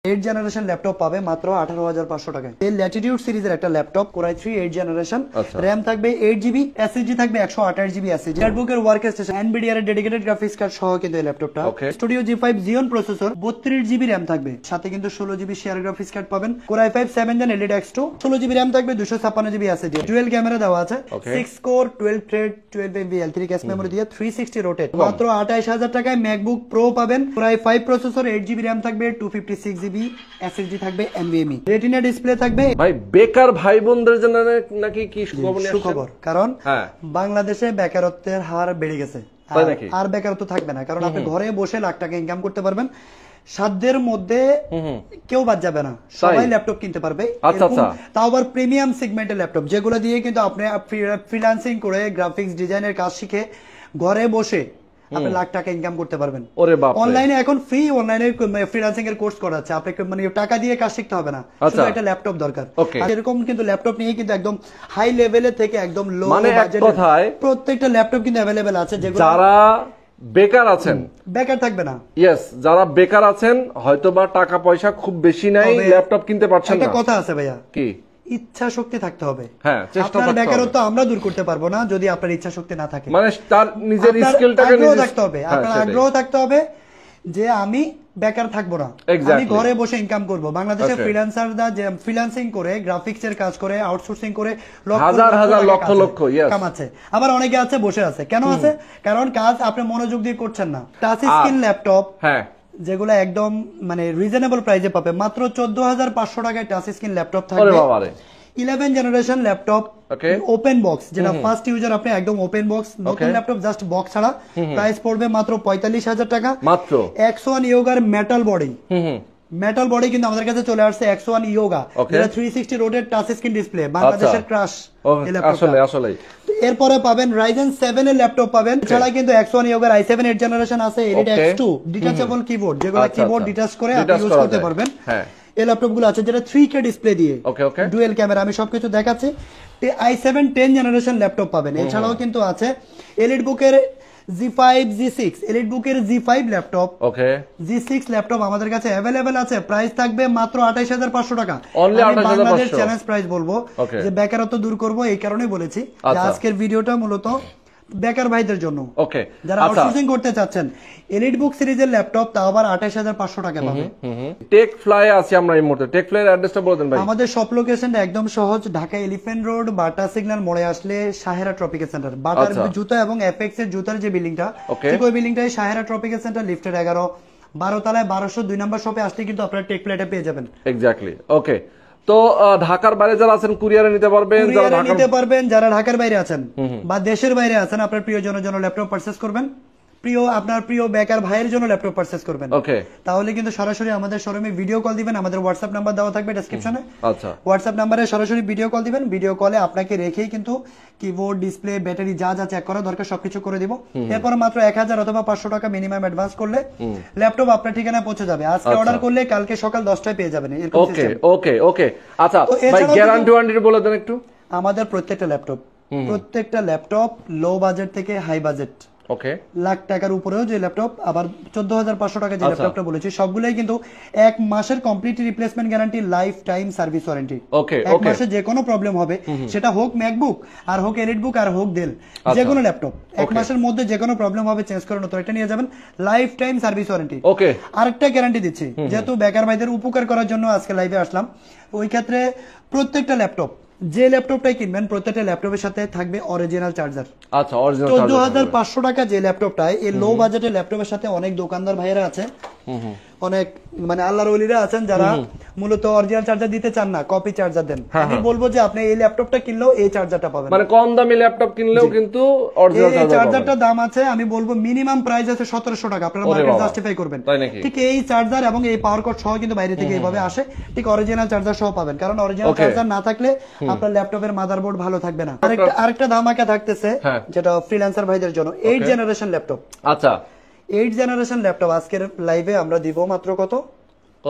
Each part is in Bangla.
8 জেনারেশন ল্যাপটপ পাবে মাত্র 18,500 টাকায়। এই ল্যাটিটিউড সিরিজের একটা ল্যাপটপ কোরাই 3 8 জেনারেশন, র‍্যাম থাকবে 8GB, এসএসডি থাকবে 128GB এসএসডি। ল্যাপটপের ওয়ার্কস্টেশন এনভিডিআর এর ডেডিকেটেড গ্রাফিক্স কার্ড সহ কিন্তু এই ল্যাপটপটা studio G5 Xeon processor, 32GB RAM থাকবে, সাথে কিন্তু 16GB শেয়ার গ্রাফিক্স কার্ড পাবেন। Core i 5 7 Gen LED X2, 16GB RAM থাকবে, 256GB এসএসডি। ডুয়াল ক্যামেরা দেওয়া আছে, 6 core 12 thread 12 MB L3 cache memory দিয়ে 360 রোটেট। মাত্র 28,000 টাকায় ম্যাকবুক প্রো পাবেন। কোরাই 5 প্রসেসর, 8GB র‍্যাম থাকবে, 256GB এসএসডি থাকবে NVMe, রেটিনা ডিসপ্লে থাকবে। ভাই বেকার ভাই বোনদের জন্য নাকি কি সুখবর, কারণ বাংলাদেশে বেকারত্বের হার বেড়ে গেছে, আর বেকারত্ব থাকবে না, কারণ আপনি ঘরে বসে লাখ টাকা ইনকাম করতে পারবেন। সাধ্যের মধ্যে কেউ বাদ যাবে না, সবাই ল্যাপটপ কিনতে পারবে। তাও আবার প্রিমিয়াম সেগমেন্টের ল্যাপটপ, যেগুলো দিয়ে কিন্তু আপনি ফ্রিল্যান্সিং করে গ্রাফিক্স ডিজাইনের কাজ শিখে ঘরে বসে আপনি লাখ টাকা ইনকাম করতে পারবেন। অনলাইনে এখন ফ্রি অনলাইনে ফ্রিল্যান্সিং এর কোর্স করা যাচ্ছে, আপনাকে মানে টাকা দিয়ে কাজ শিখতে হবে না, শুধু একটা ল্যাপটপ দরকার। এরকম কিন্তু ল্যাপটপ নিয়ে কিন্তু একদম হাই লেভেলে থেকে একদম লো বাজেটে প্রত্যেকটা ল্যাপটপ কিন্তু अवेलेबल আছে। যারা বেকার আছেন, বেকার থাকবে না, ইয়েস, যারা বেকার আছেন হয়তোবা টাকা পয়সা খুব বেশি নাই, ল্যাপটপ কিনতে পারছেন না, একটা কথা আছে ভাইয়া, কি ইচ্ছা শক্তি থাকতে হবে। আপনার বেকারত্ব আমরা দূর করতে পারবো না যদি আপনার ইচ্ছা শক্তি না থাকে, মানে তার নিজের স্কিলটাকে নিজে থাকতে হবে, আপনার আগ্রহ থাকতে হবে যে আমি বেকার থাকবো না, আমি ঘরে বসে ইনকাম করব। বাংলাদেশের ফ্রিল্যান্সাররা যে ফ্রিল্যান্সিং করে গ্রাফিক্স এর কাজ করে আউটসোর্সিং করে হাজার হাজার লক্ষ লক্ষ কামাচ্ছে। আবার অনেকে আছে বসে আছে, কেন আছে? কারণ কাজ আপনি মনোযোগ দিয়ে করছেন না। টাচ স্ক্রিন ল্যাপটপ যেগুলো একদম মানে রিজনেবল প্রাইসে পাবে, মাত্র 14,500 টাকায় টাচ স্ক্রিন ল্যাপটপ থাকবে। 11 জেনারেশন ল্যাপটপ ওপেন বক্স, যেটা ফার্স্ট ইউজার আপনি একদম ওপেন বক্স, নতুন ল্যাপটপ জাস্ট বক্স ছাড়া, প্রাইস পড়বে মাত্র 45,000 টাকা। মাত্র X1 ইয়োগার মেটাল বডি, মেটাল বডি কিন্তু আমাদের কাছে চলে আসছে X1 ইয়োগা, যেটা 360 রোটেট টাচ স্ক্রিন ডিসপ্লে, বাংলাদেশের ক্রাশ আসলে আসলে। এরপরে পাবেন Ryzen 7 এর ল্যাপটপ পাবেন, এছাড়া কিন্তু X1 ইয়োগার i7 8 জেনারেশন আছে, Elite X2 ডিটাচেবল কিবোর্ড, যেগুলো কিবোর্ড ডিটাচ করে আপনি ইউজ করতে পারবেন। এই ল্যাপটপ গুলো আছে যেটা 3K ডিসপ্লে দিয়ে, ডুয়েল ক্যামেরা, আমি সবকিছু দেখাচ্ছি। i7 10 জেনারেশন ল্যাপটপ পাবেন। এছাড়াও কিন্তু আছে এলিট বুকের G5 G6, এলিট বুকের G5 ল্যাপটপ, G6 ল্যাপটপ আমাদের কাছে अवेलेबल আছে। প্রাইস থাকবে মাত্র 28,500 টাকা। বাংলাদেশ চ্যালেঞ্জ প্রাইস বলবো, যে বেকারত্ব দূর করব, এই কারণেই বলেছি যে আজকের ভিডিওটা মূলত বেকার ভাইদের জন্য, যারা আউটসোর্সিং করতে চাচ্ছেন। এলিট বুক সিরিজের ল্যাপটপ তাও আবার 28,500 টাকা পাবে। টেক ফ্লাই আছে আমরা এই মুহূর্তে, টেক ফ্লাই এর অ্যাড্রেসটা বলে দেন ভাই। আমাদের সব লোকেশনটা একদম সহজ, ঢাকা এলিফ্যান্ট রোড বাটা সিগন্যাল মোড়ে আসলে সাহেরা ট্রপিক্যাল সেন্টার, বাটার জুতা এবং এফএক্স এর জুতার যে বিল্ডিংটা, ঠিক ওই বিল্ডিংটাই সাহেরা ট্রপিক্যাল সেন্টার, লিফটের 11 12 তলায় 1202 নম্বর শপে আসলে কিন্তু আপনারা টেক ফ্লাইটা পেয়ে যাবেন। এক্স্যাক্টলি। ওকে, তো ঢাকার বাইরে যারা আছেন কুরিয়ারে নিতে পারবেন, যারা ঢাকার বাইরে আছেন বা দেশের বাইরে আছেন, আপনার প্রিয়জনের জন্য ল্যাপটপ পারচেজ করবেন, আপনার প্রিয় বেকার ভাইয়ের জন্য ল্যাপটপ পারচেজ করবেন, তাহলে কিন্তু সরাসরি আমাদের শোরুমে ভিডিও কল দিবেন। আমাদের হোয়াটসঅ্যাপ নাম্বার দেওয়া থাকবে ডেসক্রিপশনে, হোয়াটসঅ্যাপ নাম্বারে সরাসরি ভিডিও কল দিবেন। ভিডিও কলে আপনাকে রেখেই কিন্তু কিবোর্ড, ডিসপ্লে, ব্যাটারি যা যা চেক করা দরকার সবকিছু করে দিব। এরপর মাত্র 1000 অথবা 500 টাকা মিনিমাম অ্যাডভান্স করলে ল্যাপটপ আপনার ঠিকানায় পৌঁছে যাবে। আজকে অর্ডার করলে কালকে সকাল 10টায় পেয়ে যাবেন। ওকে। আচ্ছা ভাই, গ্যারান্টি ওয়ারেন্টি বলে দেন একটু। আমাদের প্রত্যেকটা ল্যাপটপ লো বাজেট থেকে হাই বাজেট, লাখ টাকার উপরেও যে ল্যাপটপ, আবার 14,500 টাকা যে ল্যাপটপটা বলেছি, সবগুলোই কিন্তু 1 মাসের complete replacement guarantee, life time service warranty. 1 মাসে যে কোনো প্রবলেম হবে, সেটা হোক ম্যাকবুক, আর হোক এলিট বুক, আর হোক ডেল, যে কোনো ল্যাপটপ 1 মাসের মধ্যে যে কোনো প্রবলেম হবে চেঞ্জ করে নতুন একটা নিয়ে যাবেন, লাইফ টাইম সার্ভিস ওয়ারেন্টি। আরেকটা গ্যারান্টি দিচ্ছি, যেহেতু বেকার ভাইদের উপকার করার জন্য আজকে লাইভে আসলাম, ওই ক্ষেত্রে প্রত্যেকটা ল্যাপটপ, যে ল্যাপটপটাই কিনবেন প্রত্যেকটা ল্যাপটপের সাথে থাকবে অরিজিনাল চার্জার। 14,500 টাকা যে ল্যাপটপটায়, এই লো বাজেটের ল্যাপটপের সাথে অনেক দোকানদার ভাইয়েরা আছে, অনেক মানে আল্লাহর ওলিরা আছেন যারা মূলত অরিজিনাল চার্জার দিতে চান না, কপি চার্জার দেন। আমি বলবো যে আপনি এই ল্যাপটপটা কিনলেও এই চার্জারটা পাবেন, মানে কম দামি ল্যাপটপ কিনলেও কিন্তু অরিজিনাল চার্জারটার দাম আছে, আমি বলবো মিনিমাম প্রাইস আছে 1700 টাকা, আপনারা মার্কেট জাস্টিফাই করবেন। ঠিক এই চার্জার এবং এই পাওয়ার কর্ড সহ কিন্তু বাইরে থেকে এইভাবে আসে, ঠিক অরিজিনাল চার্জার সহ পাবেন, কারণ অরিজিনাল চার্জার না থাকলে আপনার ল্যাপটপের মাদারবোর্ড ভালো থাকবে না। আরেকটা ধামাকা থাকতেছে, যেটা ফ্রিল্যান্সার ভাইদের জন্য, 8 জেনারেশন ল্যাপটপ। 8 জেনারেশন ল্যাপটপ আজকের লাইভে আমরা দিব মাত্র কত?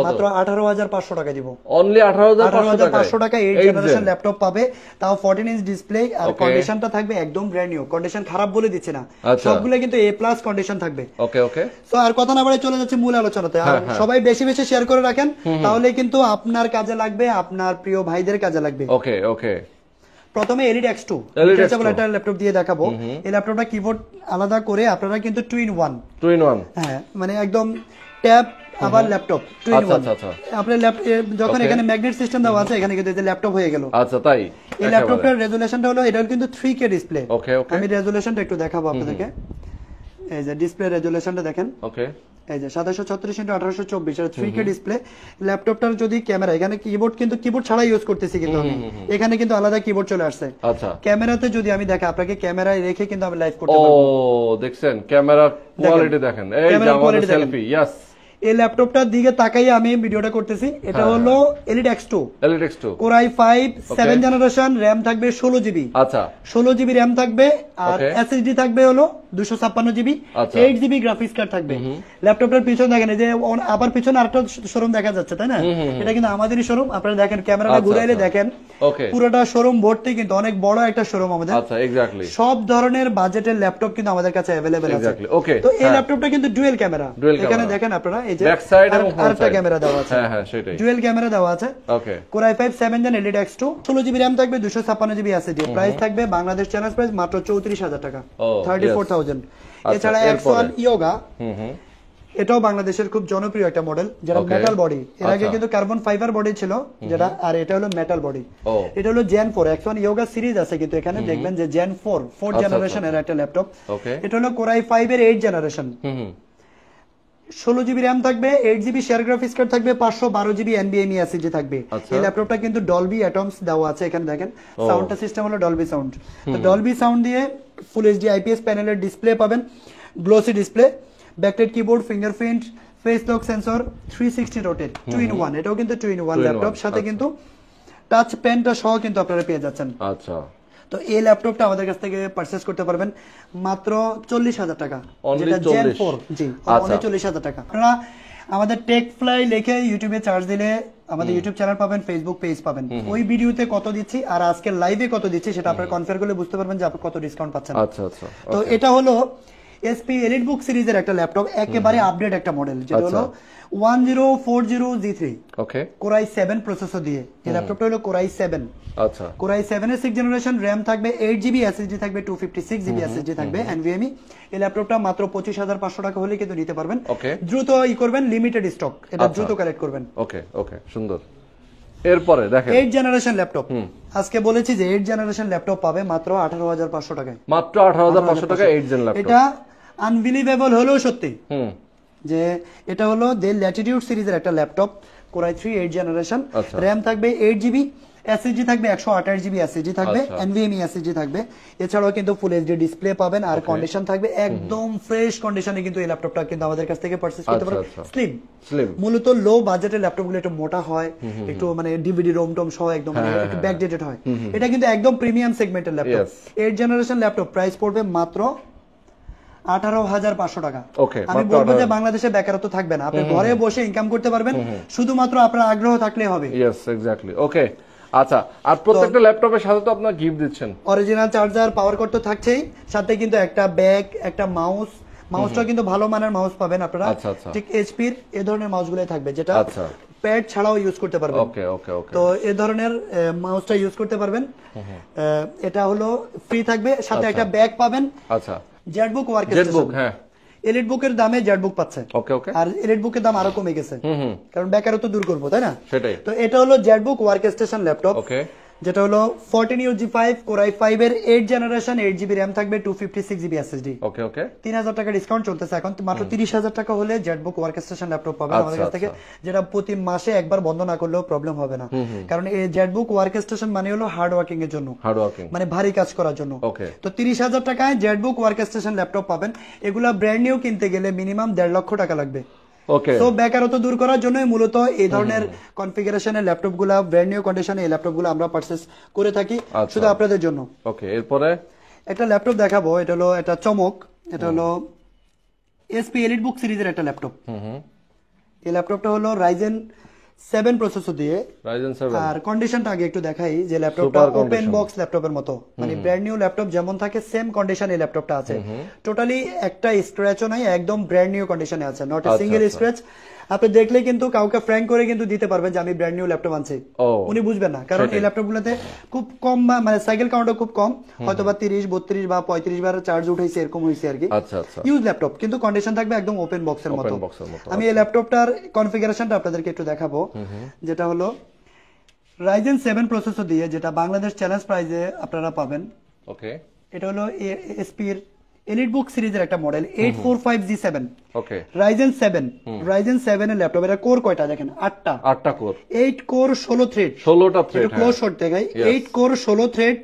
মাত্র 18,500 টাকা দিব। অনলি 18,500 টাকা 8 জেনারেশন ল্যাপটপ পাবে, তাও 14 ইঞ্চ ডিসপ্লে, আর কন্ডিশনটা থাকবে একদম ব্র্যান্ড নিউ কন্ডিশন, খারাপ বলে দিচ্ছে না, সবগুলো কিন্তু এ প্লাস কন্ডিশন থাকবে। ওকে ওকে, সো আর কথা না বাড়ে চলে যাচ্ছে মূল আলোচনাতে। আর সবাই বেশি বেশি শেয়ার করে রাখেন, তাহলে কিন্তু আপনার কাজে লাগবে, আপনার প্রিয় ভাইদের কাজে লাগবে। ওকে ওকে, প্রথমে এলিট X2 ডিটেচেবল একটা ল্যাপটপ দিয়ে দেখাবো। এই ল্যাপটপটা কিবোর্ড আলাদা করে আপনারা কিন্তু 2 in 1, হ্যাঁ মানে একদম ট্যাব আবার ল্যাপটপ 2 in 1। আপনার যখন এখানে ম্যাগনেট সিস্টেম দেওয়া আছে, এখানে কিন্তু ল্যাপটপ হয়ে গেল। আচ্ছা তাই, এই ল্যাপটপটার রেজোলিউশনটা হলো, এটা কিন্তু 3K ডিসপ্লে। ওকে ওকে, আমি রেজোলিউশনটা একটু দেখাবো আপনাদেরকে। এই যে ডিসপ্লে রেজোলিউশনটা দেখেন, ওকে এই যে 736x1824 এটা 3K ডিসপ্লে। ল্যাপটপটার যদি ক্যামেরা, এখানে কিবোর্ড কিন্তু কিবোর্ড ছাড়া ইউজ করতেছি কিন্তু আমি, এখানে কিন্তু আলাদা কিবোর্ড চলে আসছে। আচ্ছা, ক্যামেরাতে যদি আমি দেখে আপনাকে ক্যামেরায় রেখে কিন্তু আমি লাইভ করতে পারবো। ও দেখছেন ক্যামেরার কোয়ালিটি দেখেন, এই যে আমাদের সেলফি। यस, এই ল্যাপটপটার দিকে তাকাই আমি ভিডিওটা করতেছি। এটা হলো elite X2 Core i5 7 generation, RAM থাকবে 16 জিবি। আচ্ছা, 16 জিবি র‍্যাম থাকবে, আর এসএসডি থাকবে হলো 256 জিবি, 8 জিবি গ্রাফিক্স কার্ড থাকবে। ল্যাপটপটার পিছনে দেখেন, এই যে আবার পিছনে আরেকটা শোরুম দেখা যাচ্ছে, তাই না? এটা কিন্তু আমাদেরই শোরুম। আপনারা দেখেন, ক্যামেরাটা ঘুরাইলে দেখেন পুরোটা শোরুম ভর্তি, কিন্তু অনেক বড় একটা শোরুম আমাদের। আচ্ছা, এক্স্যাক্টলি সব ধরনের বাজেটের ল্যাপটপ কিন্তু আমাদের কাছে अवेलेबल আছে। ওকে, তো এই ল্যাপটপটা কিন্তু ডুয়াল ক্যামেরা, এখানে দেখেন আপনারা, এই যে ব্যাক সাইড এবং আরেকটা ক্যামেরা দেওয়া আছে। হ্যাঁ হ্যাঁ, সেটাই ডুয়াল ক্যামেরা দেওয়া আছে। Okay, Core i5 7 gen elite X2, 16 GB RAM থাকবে, 256 জিবি এসএসডি। প্রাইস থাকবে বাংলাদেশ চ্যালেঞ্জ প্রাইস মাত্র 34,000 টাকা, 34,000। এছাড়া X1 Yoga, এটাও বাংলাদেশের খুব জনপ্রিয় একটা মডেল, যেটা মেটাল বডি। এর আগে কিন্তু কার্বন ফাইবার বডি ছিল যেটা, আর এটা হলো মেটাল বডি। এটা হলো Gen 4 X1 Yoga সিরিজ আছে, কিন্তু এখানে দেখবেন যে Gen 4 জেনারেশন এর একটা ল্যাপটপ। এটা হলো Core i5 এর 8 জেনারেশন, 16 জিবি র‍্যাম থাকবে, 8 জিবি শেয়ার গ্রাফিক্স কার্ড থাকবে, 512 জিবি NVMe SSD থাকবে। এই ল্যাপটপটা কিন্তু ডলবি অ্যাটমস দেওয়া আছে, এখানে দেখেন সাউন্ডটা সিস্টেম হলো ডলবি সাউন্ড। তো ডলবি সাউন্ড দিয়ে ফুল এইচডি IPS প্যানেলের ডিসপ্লে পাবেন, glossy display, backlight keyboard, fingerprint, face lock sensor, 360 rotate 2 in 1। এটাও কিন্তু 2 in 1 ল্যাপটপ, সাথে কিন্তু টাচ পেনটা সহ কিন্তু আপনারা পেয়ে যাচ্ছেন। আচ্ছা, তো এই ল্যাপটপটা আমাদের কাছ থেকে পারচেজ করতে পারবেন মাত্র 40,000 টাকা, যেটা Gen 4। জি, অনলি 40,000 টাকা। আপনারা আমাদের টেক ফ্লাই লিখে ইউটিউবে সার্চ দিলে আমাদের ইউটিউব চ্যানেল পাবেন, ফেসবুক পেজ পাবেন। ওই ভিডিওতে কত দিচ্ছি আর আজকের লাইভে কত দিচ্ছি সেটা আপনারা কনফার করলে বুঝতে পারবেন যে আপনি কত ডিসকাউন্ট পাচ্ছেন। আচ্ছা আচ্ছা, তো এটা হলো SP EliteBook সিরিজের একটা ল্যাপটপ, একেবারে আপডেট একটা মডেল, যেটা হলো 1040G3 ওকে, Core i7 প্রসেসর দিয়ে। এই ল্যাপটপটা হলো Core i7। আচ্ছা, Core i7 এর 6 জেনারেশন, র‍্যাম থাকবে 8 জিবি, এসএসডি থাকবে 256 জিবি এসএসডি থাকবে, NVMe। এই ল্যাপটপটা মাত্র 25,500 টাকা হলে কিন্তু নিতে পারবেন। দ্রুত করবেন, লিমিটেড স্টক, এটা দ্রুত কালেক্ট করবেন। ওকে ওকে, সুন্দর। এরপরে দেখেন 8 জেনারেশন ল্যাপটপ, আজকে বলেছি যে 8 জেনারেশন ল্যাপটপ পাবে মাত্র 18,500 টাকায়, মাত্র 18,500 টাকা 8 জেন ল্যাপটপ। এটা আনবিলিভেবল হলেও সত্যি যে এটা হলো ডেল ল্যাটিটিউড সিরিজের একটা laptop, Core i3 8 generation, RAM থাকবে 8 জিবি, এসএসডি থাকবে 128 জিবি এসএসডি থাকবে, NVMe এসএসডি থাকবে। এছাড়াও কিন্তু ফুল এইচডি ডিসপ্লে পাবেন, আর কন্ডিশন থাকবে একদম ফ্রেশ কন্ডিশনে। কিন্তু এই ল্যাপটপটা কিন্তু আমাদের কাছ থেকে পারচেজ করতে পারবেন। স্লিম, মূলত লো বাজেটের ল্যাপটপগুলো একটু মোটা হয়, একটু মানে ডিভিডি রোম টোম সহ একদম মানে একটু ব্যাকডেটেড হয়। এটা কিন্তু একদম প্রিমিয়াম সেগমেন্টের ল্যাপটপ। 8 জেনারেশন ল্যাপটপ, প্রাইস পড়বে মাত্র 18,500 টাকা। আমি বলবো যে বাংলাদেশে বেকারত্ব থাকবে না, আপনি ঘরে বসে ইনকাম করতে পারবেন, শুধুমাত্র আপনার আগ্রহ থাকলে হবে। Yes, exactly. ওকে, আচ্ছা। আর প্রত্যেকটা ল্যাপটপের সাথে তো আপনারা গিফট দিচ্ছেন, অরিজিনাল চার্জার, পাওয়ার কর্ড তো থাকছেই, সাথে কিন্তু একটা ব্যাগ, একটা মাউস। মাউসটা কিন্তু ভালো মানের মাউস পাবেন আপনারা, ঠিক এইচপির এই ধরনের মাউসগুলোই থাকবে, যেটা প্যাড ছাড়াও ইউজ করতে পারবেন। ওকে ওকে ওকে, তো এই ধরনের মাউসটা ইউজ করতে পারবেন। এটা হলো ফ্রি থাকবে, সাথে একটা ব্যাগ পাবেন। আচ্ছা, জেটবুক ওয়ার্কস্টেশন, হ্যাঁ, এলিটবুকের দামে জেটবুক পাচ্ছে। ওকে ওকে, আর এলিটবুকের দাম আরো কমে গেছে, কারণ বেকারত্ব দূর করবো, তাই না? সেটাই। তো এটা হলো জেটবুক ওয়ার্কস্টেশন ল্যাপটপ, ওকে, যেটা হলো 14UG5 Core i5 এর 8 জেনারেশন, 8 জিবি র‍্যাম থাকবে, 256 জিবি এসএসডি। ওকে ওকে, 3,000 টাকা ডিসকাউন্ট চলতেছে এখন, মাত্র 30,000 টাকা হলে জেটবুক ওয়ার্কস্টেশন ল্যাপটপ পাবেন আমাদের কাছ থেকে, যেটা প্রতি মাসে একবার বন্ধ না করলেও প্রবলেম হবে না। কারণ এই জেটবুক ওয়ার্কস্টেশন মানে হলো হার্ড ওয়ার্কিং এর জন্য, মানে ভারী কাজ করার জন্য। তো 30,000 টাকায় জেটবুক ওয়ার্কস্টেশন ল্যাপটপ পাবেন। এগুলা ব্র্যান্ড নিউ কিনতে গেলে মিনিমাম 1.5 লক্ষ টাকা লাগবে। তো বেকারত্ব দূর করার জন্য মূলত এই ধরনের কনফিগারেশনের ল্যাপটপগুলো, ব্র্যান্ড নিউ কন্ডিশনে এই ল্যাপটপগুলো আমরা পারচেজ করে থাকি শুধু আপনাদের জন্য। ওকে, এরপরে একটা ল্যাপটপ দেখাবো, এটা হলো একটা চমক, এটা হলো SP EliteBook সিরিজের একটা ল্যাপটপ। এই ল্যাপটপটা হলো রাইজেন 7 প্রসেসর দিয়ে। রাইজেন 7 আর কন্ডিশনটা আগে একটু দেখাই যে ল্যাপটপটা ওপেন বক্স ল্যাপটপের মতো, মানে ব্র্যান্ড নিউ ল্যাপটপ যেমন থাকে সেম কন্ডিশন এই ল্যাপটপটা আছে। টোটালি একটা স্ক্র্যাচও নাই, একদম ব্র্যান্ড নিউ কন্ডিশনে আছে, নট এ সিঙ্গেল স্ক্র্যাচ। আপনি দেখলে কিন্তু কাউকে ফ্র্যাঙ্ক করে কিন্তু দিতে পারবেন যে আমি ব্র্যান্ড নিউ ল্যাপটপ আনছি, উনি বুঝবেন না, কারণ এই ল্যাপটপগুলোতে খুব কম মানে সাইকেল কাউন্টও খুব কম, হয়তো বা 30 32 বা 35 বার চার্জ উঠাইছে এরকম হইছে আর কি। আচ্ছা আচ্ছা, ইউজ ল্যাপটপ, কিন্তু কন্ডিশন থাকবে একদম ওপেন বক্সের মতো। আমি এই ল্যাপটপটার কনফিগারেশনটা আপনাদেরকে একটু দেখাবো, যেটা হলো রাইজেন 7 প্রসেসর দিয়ে, যেটা বাংলাদেশ চ্যালেঞ্জ প্রাইজে আপনারা পাবেন। ওকে, এটা হলো এসপি এর এলিটবুক সিরিজের একটা মডেল 845G7। ওকে, রাইজেন 7 এর ল্যাপটপ। এটা কোর কয়টা দেখেন? 8টা কোর, 8 কোর 16 থ্রেড, 16টা থ্রেড, কোর শর্ট দেখাই, 8 core 16 thread,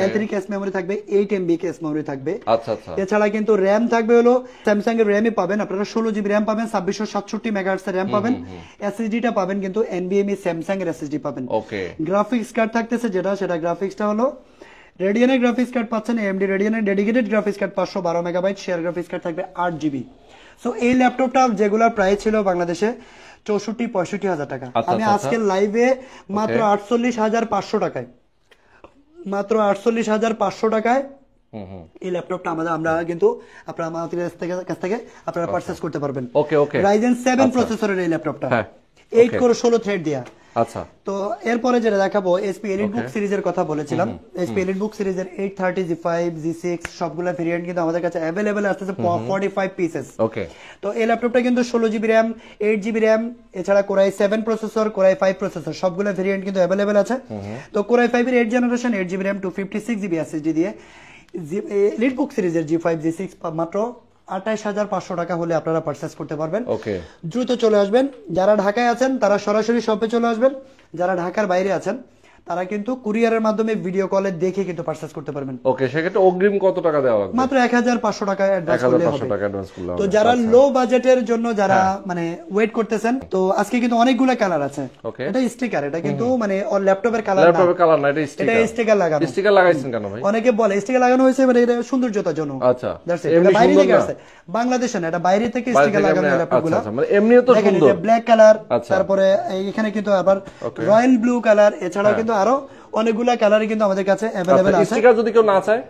L3 cache memory থাকবে, 8 MB ক্যাশ মেমরি থাকবে। আচ্ছা আচ্ছা, এছাড়া কিন্তু র‍্যাম থাকবে হলো স্যামসাং এর র‍্যামই পাবেন আপনারা, 16GB র‍্যাম পাবেন, 2667 মেগাহার্টজ এর র‍্যাম পাবেন। এসএসডি টা পাবেন কিন্তু NVMe স্যামসাং এর এসএসডি পাবেন। ওকে, গ্রাফিক্স কার্ড থাকতেছে যেটা, সেটা গ্রাফিক্সটা হলো রেডিয়নের গ্রাফিক্স কার্ড পাচ্ছেন, AMD রেডিয়নের dedicated graphics card 512 megabyte, share graphics card থাকবে 8GB। সো এই ল্যাপটপটা যেগুলোর প্রাইস ছিল বাংলাদেশে 64-65 হাজার টাকা, আমি আজকের লাইভে মাত্র 48,500 টাকায়, মাত্র 48,500 টাকায় এই ল্যাপটপটা আমরা কিন্তু আপনারা আমাদের কাছ থেকে আপনারা পারচেজ করতে পারবেন। ওকে ওকে, রাইজেন 7 প্রসেসরের এই ল্যাপটপটা 8 কোর 16 থ্রেড দিয়া। আচ্ছা, তো এরপরে যেটা দেখাবো এসপি এলিটবুক সিরিজের কথা বলেছিলাম, এসপি এলিটবুক সিরিজের 830 G5 G6 সবগুলা ভেরিয়েন্ট কিন্তু আমাদের কাছে अवेलेबल আছে 45 পিসেস। ওকে, তো এই ল্যাপটপটা কিন্তু 16GB র‍্যাম, 8GB র‍্যাম, এছাড়া কোরাই 7 প্রসেসর, কোরাই 5 প্রসেসর সবগুলা ভেরিয়েন্ট কিন্তু अवेलेबल আছে। তো কোরাই 5 এর 8 generation 8GB RAM 256GB SSD দিয়ে এলিটবুক সিরিজের G5 G6 মাত্র 28,500 টাকা হলে আপনারা পারচেজ করতে পারবেন। ওকে, দ্রুত চলে আসবেন, যারা ঢাকায় আছেন তারা সরাসরি শপে চলে আসবেন, যারা ঢাকার বাইরে আছেন তারা কিন্তু কুরিয়ারের মাধ্যমে ভিডিও কলে দেখে কিন্তু পারচেজ করতে পারবেন। ওকে, সেক্ষেত্রে অগ্রিম কত টাকা দেওয়া লাগবে? মাত্র 1,500 টাকা অ্যাডভান্স করলে হবে। 1,500 টাকা অ্যাডভান্স করলে হবে। তো যারা লো বাজেটের জন্য যারা মানে ওয়েট করতেছেন, তো আজকে কিন্তু অনেকগুলো কালার আছে। এটা স্টিকার, এটা কিন্তু মানে ল্যাপটপের কালার না, ল্যাপটপের কালার না, এটা স্টিকার। এটা স্টিকার লাগানো। স্টিকার লাগাইছেন কেন ভাই? অনেকে বলে স্টিকার লাগানো হয়েছে মানে এটা সৌন্দর্যতার জন্য। আচ্ছা, এটা বাইরে থেকে আসছে, বাংলাদেশে না, এটা বাইরে থেকে স্টিকার লাগানো ল্যাপটপগুলো। আচ্ছা, মানে এমনিও তো সুন্দর। এটা ব্ল্যাক কালার, তারপরে এখানে কিন্তু আবার রয়্যাল ব্লু কালার, এছাড়াও কিন্তু আরো অনেকগুলা কালারই কিন্তু আমাদের কাছে अवेलेबल আছে। স্টিকার যদি কেউ না চায়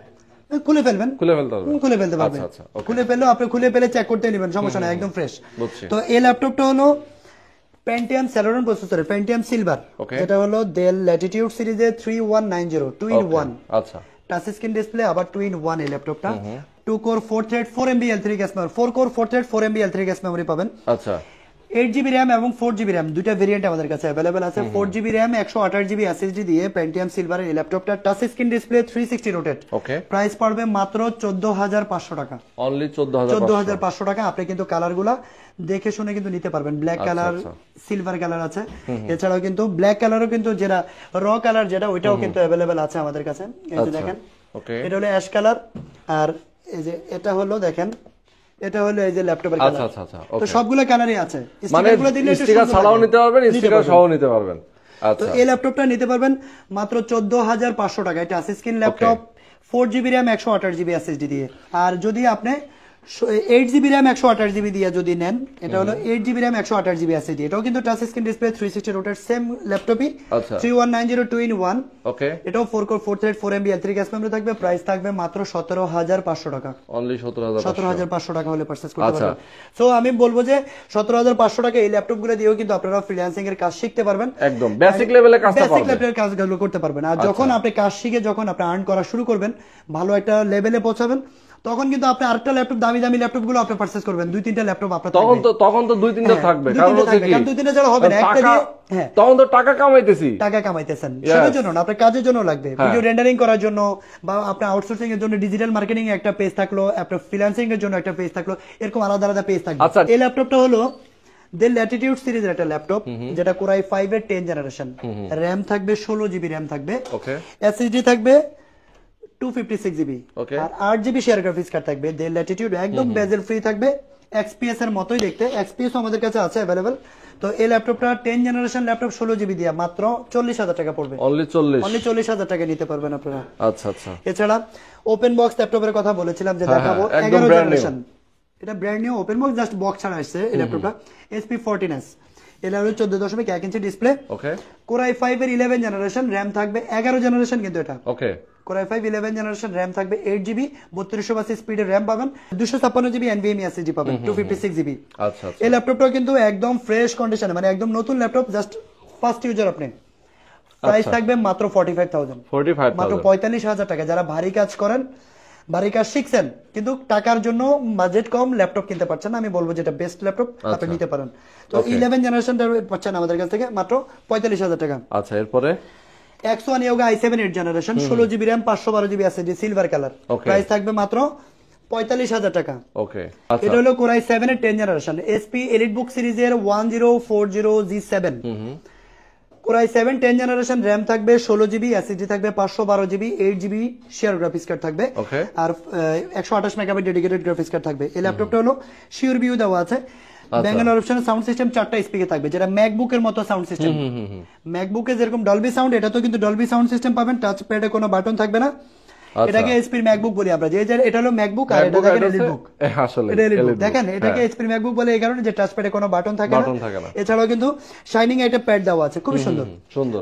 খুলে ফেলবেন, খুলে ফেলতে পারবেন, খুলে ফেলতে পারবেন। খুলে ফেললেও আপনি খুলে ফেলে চেক করতে নেবেন, সমস্যা নাই, একদম ফ্রেশ। তো এই ল্যাপটপটা হলো Pentium Celeron প্রসেসরের, Pentium সিলভার, এটা হলো Dell Latitude সিরিজের 3190 2-in-1। আচ্ছা, টাচ স্ক্রিন ডিসপ্লে, আবার 2-in-1 এই ল্যাপটপটা। 2 core 4 thread 4 MB L3 cache memory, 4 core 4 thread 4 MB L3 cache memory পাবেন। আচ্ছা, 8GB র‍্যাম এবং 4GB র‍্যাম দুইটা ভেরিয়েন্ট আমাদের কাছে अवेलेबल আছে। 4GB র‍্যাম 128GB এসএসডি দিয়ে Pentium সিলভারের এই ল্যাপটপটা, টাচ স্ক্রিন ডিসপ্লে 360 রোটেট। ওকে, প্রাইস পড়বে মাত্র 14,500 টাকা, অনলি 14,500 টাকা। আপনি কিন্তু কালারগুলা দেখে শুনে কিন্তু নিতে পারবেন, ব্ল্যাক কালার, সিলভার কালার আছে, এছাড়াও কিন্তু ব্ল্যাক কালারও কিন্তু যেটা র কালার যেটা ওইটাও কিন্তু अवेलेबल আছে আমাদের কাছে। এই যে দেখেন, এটা হলো অ্যাশ কালার, আর এই যে এটা হলো দেখেন, এটা হলো এই যে ল্যাপটপের কালার। আচ্ছা আচ্ছা, তো সবগুলো কালারই আছে, মানে স্টিকার ছাড়াও নিতে পারবেন, স্টিকার সহ নিতে পারবেন। তো এই ল্যাপটপটা নিতে পারবেন মাত্র 14,500 টাকা। এটা screen laptop, 4GB RAM 128GB SSD দিয়ে। আর যদি আপনি 8GB র‍্যাম 128GB দিয়ে যদি নেন, এটা হলো 8GB র‍্যাম 128GB এসএসডি, এটাও কিন্তু touch screen display 360 rotate, same ল্যাপটপই 3190 2-in-1। ওকে, এটাও 4 core 4 thread 4 MB L3 cache memory থাকবে। প্রাইস থাকবে মাত্র 17,500 টাকা, অনলি 17,500 টাকা হলে পারচেজ করতে পারবেন। সো আমি বলবো যে 17,500 টাকা এই ল্যাপটপগুলো দিয়েও কিন্তু আপনারা ফ্রিল্যান্সিং এর কাজ শিখতে পারবেন, একদম বেসিক লেভেলের কাজটা পারবেন, বেসিক লেভেলের কাজগুলো করতে পারবেন। আর যখন আপনি কাজ শিখে যখন আপনি আর্ন করা শুরু করবেন, ভালো একটা লেভেলে পৌঁছাবেন, তখন কিন্তু আপনি আরেকটা ল্যাপটপ, দামি দামি ল্যাপটপগুলো আপনি পারচেজ করবেন, 2-3টা ল্যাপটপ আপনার তখন তো 2-3টা থাকবে, কারণ হচ্ছে কি 2-3টা ছাড়া হবে না, একটা দিয়ে তখন তো টাকা কামাইতেছেন, সেটার জন্য না, আপনার কাজের জন্য লাগবে, ভিডিও রেন্ডারিং করার জন্য, বা আপনার আউটসোর্সিং এর জন্য ডিজিটাল মার্কেটিং এর একটা পেজ থাকলো, আপনার ফ্রিল্যান্সিং এর জন্য একটা পেজ থাকলো, এরকম আলাদা আলাদা পেজ থাকবে। এই ল্যাপটপটা হলো Dell Latitude সিরিজের একটা ল্যাপটপ, যেটা কোরাই 5 এর 10 জেনারেশন, র‍্যাম থাকবে 16GB র‍্যাম থাকবে, এসএসডি থাকবে 256GB, আর 8GB শেয়ার গ্রাফিক্স কার্ড থাকবে। Dell Latitude একদম বেজেল ফ্রি থাকবে, XPS এর মতোই দেখতে, XPS আমাদের কাছে আছে अवेलेबल। তো এই ল্যাপটপটা 10 জেনারেশন ল্যাপটপ 16GB দিয়ে মাত্র 40,000 টাকা পড়বে, অনলি 40,000 টাকা নিতে পারবেন আপনারা। আচ্ছা আচ্ছা, এছাড়া ওপেন বক্স ল্যাপটপের কথা বলেছিলাম যে দেখাবো 11 জেনারেশন, এটা brand new open box, just box ছাড়া আসছে এই ল্যাপটপটা। SP 14s, এটা হলো 14.1 ইঞ্চি ডিসপ্লে। ওকে, Core i5 এর 11 জেনারেশন, র‍্যাম থাকবে 11 জেনারেশন কিন্তু এটা। ওকে, Core i5 11 জেনারেশন, র‍্যাম থাকবে 8GB, 3280 স্পিডের র‍্যাম পাবেন, 256GB NVMe SSD পাবেন, 256GB। আচ্ছা আচ্ছা, এই ল্যাপটপটা কিন্তু একদম ফ্রেশ কন্ডিশনে, মানে একদম নতুন ল্যাপটপ, জাস্ট ফার্স্ট ইউজার আপনি। প্রাইস থাকবে মাত্র 45,000, 45,000 মাত্র 45,000 টাকা। যারা ভারী কাজ করেন, ভারী কাজ শিখছেন, কিন্তু টাকার জন্য বাজেট কম, ল্যাপটপ কিনতে পারছেন না, আমি বলবো যেটা বেস্ট ল্যাপটপ আপনি নিতে পারেন। তো 11 জেনারেশনটা পাচ্ছেন আমাদের কাছ থেকে মাত্র 45,000 টাকা। আচ্ছা, এরপরে X1 Yoga i7 8 generation, 16GB RAM, 512GB SSD, silver colour, price থাকবে মাত্র 45,000 টাকা। ওকে, এটা হলো Core i7 এর 10 জেনারেশন, SP EliteBook সিরিজের 1040G7। Core i7 10 generation, RAM থাকবে 16GB, SSD থাকবে 512GB, 8GB share graphics card থাকবে, আর 128 মেগাবাইট ডেডিকেটেড গ্রাফিক্স কার্ড থাকবে। এই ল্যাপটপটা হলো শিওর ভিউ দেওয়া আছে, ব্যাঙ্গালোর অপশনে সাউন্ড সিস্টেম 4টা স্পিকার থাকবে, যেটা ম্যাকবুকের মতো সাউন্ড সিস্টেম। ম্যাকবুকে যেরকম ডলবি সাউন্ড, এটা তো কিন্তু ডলবি সাউন্ড সিস্টেম পাবেন, টাচ প্যাডে কোনো বাটন থাকবে না। এটাকে এসপির ম্যাকবুক বলি আমরা, যে এটা হলো ম্যাকবুক, আর এটা দেখেন এলিটবুক। আসলে এটা এলিটবুক, দেখেন এটাকে এসপির ম্যাকবুক বলে এই কারণে যে টাচ প্যাডে কোনো বাটন থাকে না। এছাড়াও কিন্তু শাইনিং একটা প্যাড দেওয়া আছে, খুবই সুন্দর।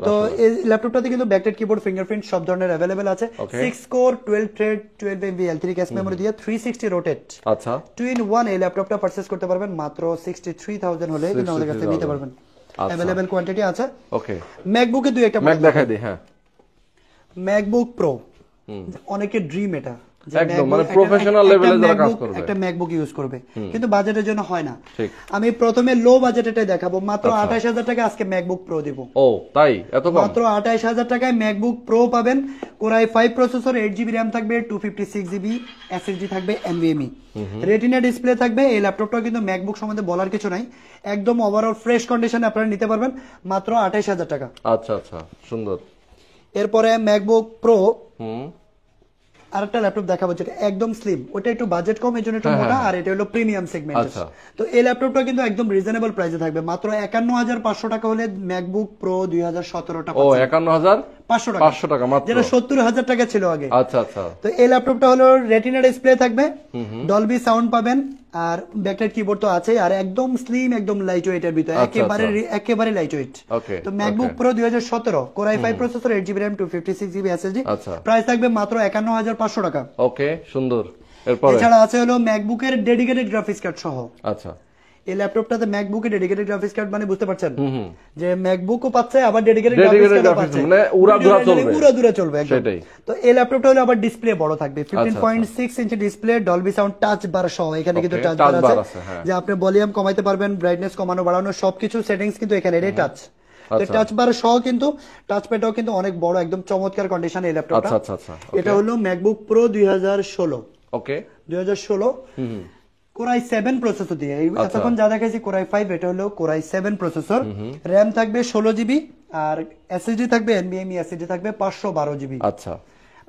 তো এই ল্যাপটপটাতে কিন্তু ব্যাকলাইট কিবোর্ড, ফিঙ্গারপ্রিন্ট সব ধরনের अवेलेबल আছে। 6 core 12 thread 12 MB L3 cache memory দিয়ে 360 রোটেট। আচ্ছা, 2-in-1 এই ল্যাপটপটা পারচেজ করতে পারবেন মাত্র 63,000 হলে কিন্তু আমাদের কাছে নিতে পারবেন। अवेलेबल কোয়ান্টিটি আছে। ওকে, ম্যাকবুকে দুই একটা ম্যাক দেখাই দিই। হ্যাঁ, ম্যাকবুক প্রো অনেকের ড্রিম, এটা একদম মানে প্রফেশনাল লেভেলে যারা কাজ করবে একটা ম্যাকবুক ইউজ করবে, কিন্তু বাজেটের জন্য হয় না। আমি প্রথমে লো বাজেটেটাই দেখাবো, মাত্র 28,000 টাকা আজকে ম্যাকবুক প্রো দিব। ও তাই, এত কম? মাত্র 28,000 টাকায় ম্যাকবুক প্রো পাবেন। Core i5 processor, 8GB RAM থাকবে, 256GB SSD থাকবে NVMe, রেটিনা ডিসপ্লে থাকবে। এই ল্যাপটপটা কিন্তু ম্যাকবুক সম্বন্ধে বলার কিছু নাই, একদম ওভারঅল ফ্রেশ কন্ডিশনে আপনারা নিতে পারবেন মাত্র 28,000 টাকা। আচ্ছা আচ্ছা, সুন্দর। এরপরে ম্যাকবুক প্রো আরেকটা ল্যাপটপ দেখাবো, যেটা একদম স্লিম, ওটা একটু বাজেট কম, এর জন্য একটু মোটা, আর এটা হলো প্রিমিয়াম সেগমেন্ট। তো এই ল্যাপটপটা কিন্তু একদম রিজনেবল প্রাইসে থাকবে, মাত্র 51,500 টাকা হলে ম্যাকবুক প্রো 2017 টা। ও 51,500 টাকা মাত্র, যেটা 70,000 টাকা ছিল আগে। আচ্ছা আচ্ছা। তো এই ল্যাপটপটা হলো রেটিনা ডিসপ্লে থাকবে, ডলবি সাউন্ড পাবেন, আর ব্যাকলাইট কিবোর্ড তো আছে, আর একদম স্লিম, একদম লাইট ওয়েট এর ভিতরে, একেবারে লাইট ওয়েট। তো MacBook pro 2017, Core i5 processor, 8GB RAM, 256GB SSD, price থাকবে মাত্র 51,500 টাকা। ওকে, সুন্দর। এরপরে এছাড়া আছে হলো ম্যাকবুকের ডেডিকেটেড গ্রাফিক্স কার্ড সহ। আচ্ছা, এই ল্যাপটপটাতে ম্যাকবুকের ডেডিকেটেড গ্রাফিক্স কার্ড মানে বুঝতে পারছেন, যে ম্যাকবুকও পাচ্ছে, আবার ডেডিকেটেড গ্রাফিক্স পাচ্ছে, মানে উড়াধুরা চলবে একদম। তো এই ল্যাপটপটা হলো আবার ডিসপ্লে বড় থাকবে, 15.6 inch display, Dolby sound, touch bar সহ। এখানে কিন্তু টাচ বার আছে, যে আপনি ভলিউম কমাইতে পারবেন, ব্রাইটনেস কমানো বাড়ানো সবকিছু সেটিংস কিন্তু এখানে, এটাই টাচ। তো টাচ বার সহ কিন্তু টাচ প্যাডও কিন্তু অনেক বড়, একদম চমৎকার কন্ডিশনে এই ল্যাপটপটা। এটা হলো ম্যাকবুক প্রো 2016। ওকে, 2016 Core i7 প্রসেসর দিয়ে, এতক্ষণ যা দেখাইছি Core i5, এটা হলো Core i7 প্রসেসর, র‍্যাম থাকবে 16GB, আর SSD থাকবে NVMe SSD থাকবে 512GB। আচ্ছা,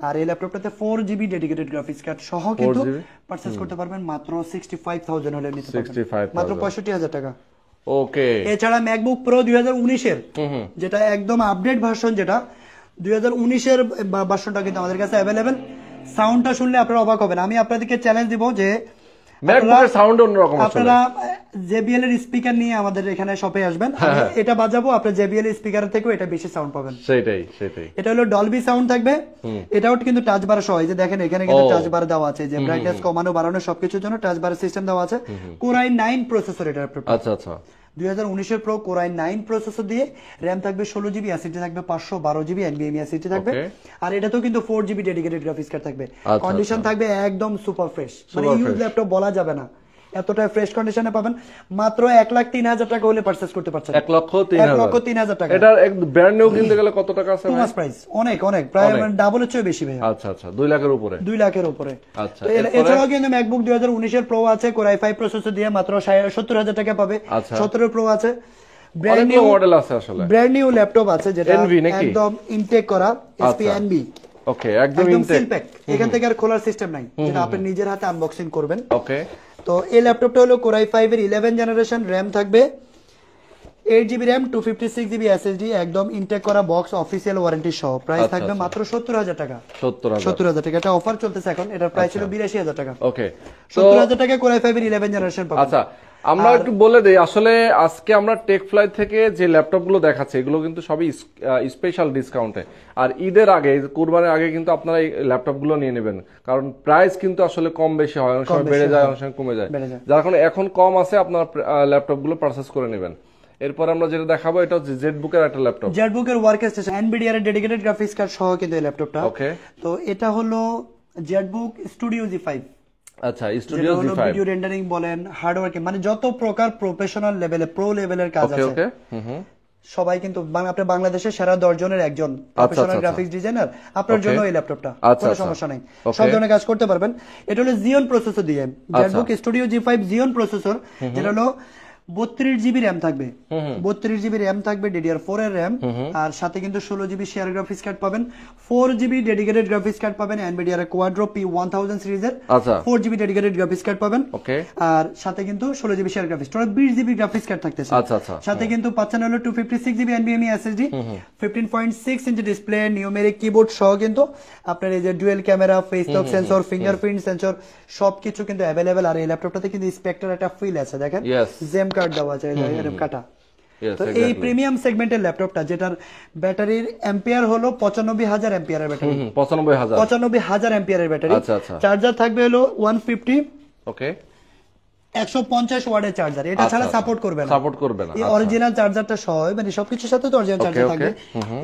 আর এই ল্যাপটপটাতে 4GB ডেডিকেটেড গ্রাফিক্স কার্ড সহ কিন্তু পারচেজ করতে পারবেন মাত্র 65,000 হলে নিতে পারবেন, মাত্র 65,000 টাকা। ওকে, এছাড়া ম্যাকবুক প্রো 2019 এর, যেটা একদম আপডেট ভার্সন, যেটা 2019 এর ভার্সনটা কিন্তু আমাদের কাছে अवेलेबल। সাউন্ডটা শুনলে আপনারা অবাক হবেন। আমি আপনাদেরকে চ্যালেঞ্জ দিব যে ম্যাকবুকের সাউন্ড অন্যরকম, আপনারা JBL এর স্পিকার নিয়ে আমাদের এখানে শপে আসবেন, এটা বাজাবো, আপনারা JBL এর স্পিকার থেকেও এটা বেশি সাউন্ড পাবেন। সেটাই। এটা হলো ডলবি সাউন্ড থাকবে, এটাও কিন্তু টাচ বার সহ, যে দেখেন এখানে কিন্তু টাচ বার দেওয়া আছে, যে ব্রাইটনেস কমানো বাড়ানো সবকিছুর জন্য টাচ বার সিস্টেম দেওয়া আছে। Core i9 প্রসেসর এটা। আচ্ছা আচ্ছা, 2019 এর প্রো Core i9 প্রসেসর দিয়ে, র‍্যাম থাকবে 16GB, SSD থাকবে 512GB, NVMe SSD থাকবে, আর এটাতেও কিন্তু 4GB ডেডিকেটেড গ্রাফিক্স কার্ড থাকবে। কন্ডিশন থাকবে একদম সুপার ফ্রেশ, মানে ইউজ ল্যাপটপ বলা যাবে না, এতটা ফ্রেশ কন্ডিশনে পাবেন। মাত্র 1,03,000 টাকা হলে পারচেজ করতে পারছেন। 1,03,000 টাকা। এটা এক ব্র্যান্ড নিউ কিনতে গেলে কত টাকা আছে? টু মাস প্রাইস, অনেক প্রায় ডাবলের চেয়ে বেশি ভাই। আচ্ছা আচ্ছা, 2 লাখের উপরে। 2 লাখের উপরে। আচ্ছা, এছাড়াও কিন্তু ম্যাকবুক 2019 এর প্রো আছে, Core i5 প্রসেসর দিয়ে মাত্র 70,000 টাকা পাবে। 17 প্রো আছে, ব্র্যান্ড নিউ মডেল আছে, আসলে ব্র্যান্ড নিউ ল্যাপটপ আছে, যেটা একদম ইনটেক করা, SP NB। ওকে, একদম ইনটেক, এখান থেকে আর খোলার সিস্টেম নাই, যেটা আপনি নিজের হাতে আনবক্সিং করবেন। ওকে, তো এই ল্যাপটপটা হলো Core i5 এর 11 জেনারেশন, র‍্যাম থাকবে 8GB RAM 256GB SSD একদম ইনটেক করা বক্স অফিসিয়াল ওয়ারেন্টি সহ প্রাইস থাকবে মাত্র 70000 টাকা। 70000 টাকা, এটা অফার চলতেছে এখন, এটার প্রাইস ছিল 82000 টাকা। ওকে, 70000 টাকা Core i5 এর 11 জেনারেশন পাবেন। আচ্ছা আমরা একটু বলে দেই, আসলে আজকে আমরা টেক ফ্লাই থেকে যে ল্যাপটপ গুলো দেখাচ্ছি এগুলো কিন্তু সবই স্পেশাল ডিসকাউন্টে, আর ঈদের আগে, কুরবানির আগে কিন্তু আপনারা এই ল্যাপটপ গুলো নিয়ে নেবেন, কারণ প্রাইস কিন্তু আসলে কম বেশি হয়, অনেক সময় বেড়ে যায়, অনেক সময় কমে যায়। যার কারণে এখন কম আছে, আপনার ল্যাপটপ গুলো পারচেজ করে নেবেন। এরপর আমরা যেটা দেখাবো এটা হচ্ছে জেটবুকের একটা ল্যাপটপ, জেটবুকের ওয়ার্ক স্টেশন এনভিডিআর এর ডেডিকেটেড গ্রাফিক্স কার্ড সহ কিন্তু এই ল্যাপটপটা। ওকে, তো এটা হলো জেটবুক স্টুডিও জি5। আচ্ছা, স্টুডিও জি5 ভিডিও রেন্ডারিং বলেন, হার্ডওয়্যার, মানে যত প্রকার প্রফেশনাল লেভেলে, প্রো লেভেলের কাজ আছে। ওকে, সবাই কিন্তু আপনি বাংলাদেশের সেরা 10 জনের একজন প্রফেশনাল গ্রাফিক্স ডিজাইনার, আপনার জন্য এই ল্যাপটপটা, কোনো সমস্যা নাই, সব ধরনের কাজ করতে পারবেন। এটা হলো জিওন প্রসেসর দিয়ে Jetbook studio ZEE5 Jeon processor, যেটা হলো 32GB র্যাম থাকবে, 32GB র্যাম থাকবে, DDR4 এর র্যাম, আর সাথে কিন্তু 16GB শেয়ার গ্রাফিক্স কার্ড পাবেন, 4GB ডেডিকেটেড গ্রাফিক্স কার্ড পাবেন, NVIDIA এর কোয়াড্রো P1000 সিরিজের 4GB ডেডিকেটেড গ্রাফিক্স কার্ড পাবেন। ওকে, আর সাথে কিন্তু 16GB share graphics, total 20GB graphics card থাকতেছে। আচ্ছা আচ্ছা, সাথে কিন্তু পাচ্ছেন হলো 256GB NVMe SSD, 15.6 inch display, numeric keyboard সহ কিন্তু আপনার এই যে dual camera, face lock sensor, fingerprint sensor সবকিছু কিন্তু অ্যাভেলেবেল। আর এই ল্যাপটপটাতে কিন্তু স্পেক্টার একটা ফিল আছে, দেখেন জেম কার্ড দেওয়া আছে এরকম কাটা। তো এই প্রিমিয়াম সেগমেন্টের ল্যাপটপটা, যেটার ব্যাটারির অ্যাম্পিয়ার হলো 95000 অ্যাম্পিয়ারের ব্যাটারি, 95000 অ্যাম্পিয়ারের ব্যাটারি, চার্জার থাকবে হলো 150, ওকে, 150 ওয়াটের চার্জার, এটা ছাড়া সাপোর্ট করবে না। এই অরিজিনাল চার্জারটা সহ, মানে সবকিছুর সাথে তো অরিজিনাল চার্জার থাকবে।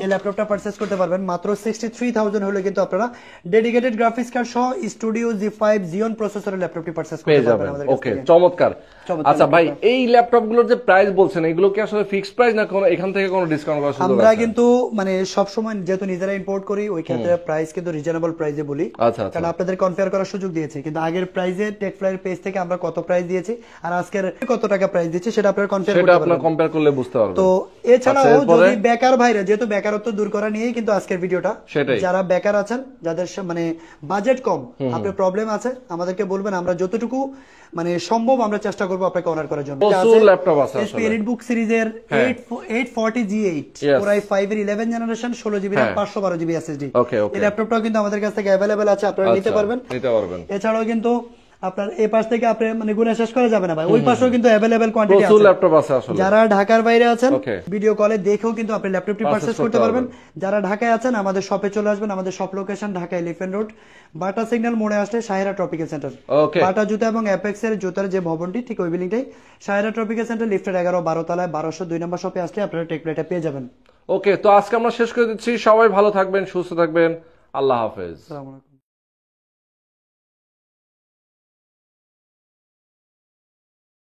এই ল্যাপটপটা পারচেজ করতে পারবেন মাত্র 63000 হলে, কিন্তু আপনারা ডেডিকেটেড গ্রাফিক্স কার্ড সহ স্টুডিও জি5 জিওন প্রসেসরের ল্যাপটপটি পারচেজ করতে পারবেন আমাদের কাছ ওকে, থেকে। চমৎকার। আচ্ছা ভাই, এই ল্যাপটপ গুলোর যে প্রাইস বলছেন, এগুলো কি আসলে ফিক্সড প্রাইস না কোনো এখান থেকে কোনো ডিসকাউন্ট করার সুযোগ আছে? আমরা কিন্তু মানে সব সময় যেহেতু নিজেরা ইম্পোর্ট করি, ওই ক্ষেত্রে প্রাইস কিন্তু রিজনেবল প্রাইসে বলি, কারণ আপনাদের কম্পেয়ার করার সুযোগ দিয়েছি। কিন্তু আগের প্রাইসে টেকফ্লাইয়ের পেজ থেকে আমরা কত প্রাইস দিয়েছি আর আজকের কত টাকা প্রাইস দিচ্ছি সেটা আপনারা কম্পেয়ার করলে বুঝতে পারবেন। তো এছাড়াও যদি বেকার ভাইরা, যেহেতু বেকারত্ব দূর করা নিয়েই কিন্তু আজকের ভিডিওটা, যারা বেকার আছেন, যাদের মানে বাজেট কম, আপনার প্রবলেম আছে, আমাদেরকে বলবেন, আমরা যতটুকু মানে সম্ভব আমরা চেষ্টা করবো আপনাকে অনার করার জন্য। ল্যাপটপ আছে HP এলিটবুক সিরিজের 840G8 Core i5 এর 11 generation, 16GB RAM, 512GB SSD। এই ল্যাপটপটাও কিন্তু আমাদের কাছে থেকে অ্যাভেলেবেল আছে, আপনারা নিতে পারবেন। এছাড়াও কিন্তু আপনার এই পাশ থেকে আপনি মানে গুণে শেষ করা যাবে না ভাই, ওই পাশেও কিন্তু অ্যাভেলেবেল কোয়ান্টিটি আছে, ল্যাপটপ আছে। যারা ঢাকার বাইরে আছেন, ভিডিও কলে দেখেও কিন্তু আপনি ল্যাপটপটি পারচেজ করতে পারবেন। যারা ঢাকায় আছেন, আমাদের শপে চলে আসবেন। আমাদের shop location Dhaka elephant road, বাটা সিগন্যাল মোড়ে আসলে সাহেরা ট্রপিক্যাল সেন্টার, বাটা জুতা এবং অ্যাপেক্স এর জুতার যে ভবনটি ঠিক ওই বিল্ডিংটাই, সাহেরা ট্রপিক্যাল সেন্টার, লিফটের 11-12 তলায় 1202 নম্বর শপে আসলে আপনারা টেকপ্লেটা পেয়ে যাবেন। ওকে, তো আজকে আমরা শেষ করে দিচ্ছি। সবাই ভালো থাকবেন, সুস্থ থাকবেন, আল্লাহ হাফেজ।